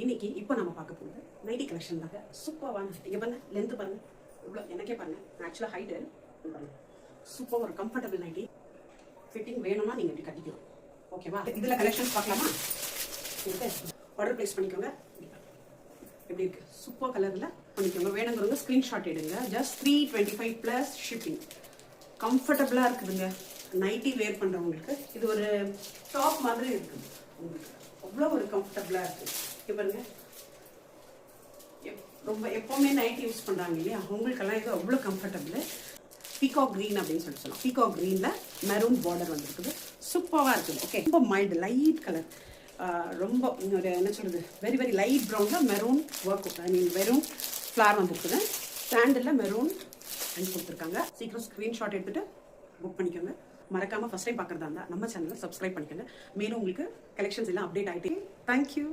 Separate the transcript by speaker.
Speaker 1: இன்னைக்கு இப்போ நம்ம பார்க்க போகிறது நைட்டி கலெக்ஷன் தாங்க. சூப்பரான ஃபிட்டிங் பாருங்க, லென்த் பாருங்க, இவ்வளோ எனக்கே பாருங்க. ஆக்சுவலாக ஹைட்டு பாருங்க, சூப்பர் ஒரு கம்ஃபர்டபுள் நைட்டி. ஃபிட்டிங் வேணும்னா நீங்கள் இப்படி கட்டிக்கலாம். ஓகேவா? இதில் கலெக்ஷன்ஸ் பார்க்கலாமா? ஆர்டர் பிளேஸ் பண்ணிக்கோங்க. எப்படி இருக்கு? சூப்பர் கலரில் பண்ணிக்கோங்க. வேணுங்கிறவங்க ஸ்க்ரீன்ஷாட் எடுங்க. Just 325 plus shipping. கம்ஃபர்டபுளாக இருக்குதுங்க. நைட்டி வேர் பண்ணுறவங்களுக்கு இது ஒரு டாப் மாதிரி இருக்குது. உங்களுக்கு அவ்வளோ ஒரு கம்ஃபர்டபுளாக இருக்குது. இங்கே பாருங்க, ரொம்ப எப்போவுமே நைட் யூஸ் பண்ணுறாங்க இல்லையா, உங்களுக்கெல்லாம் இது அவ்வளோ கம்ஃபர்டபுள். பீகாக் க்ரீன் அப்படின்னு சொல்லலாம். பீகாக் க்ரீனில் மெரூன் பார்டர் வந்துருக்குது. சூப்பராக இருக்குது. ஓகே, ரொம்ப மைல்டு லைட் கலர். ரொம்ப ஒரு என்ன சொல்கிறது, வெரி வெரி லைட் ப்ரௌனில் maroon work, I mean maroon flower வந்துருக்குது. சாண்டில் மெரூன் அப்படின்னு கொடுத்துருக்காங்க. சீக்கிரம் ஸ்க்ரீன்ஷாட் எடுத்துகிட்டு புக் பண்ணிக்கோங்க. மறக்காமல் ஃபஸ்ட் டைம் பார்க்குறதா இருந்தால் நம்ம சேனலை சப்ஸ்கிரைப் பண்ணிக்கோங்க. மேலும் உங்களுக்கு கலெக்ஷன்ஸ் எல்லாம் அப்டேட் ஆகிட்டே. தேங்க்யூ.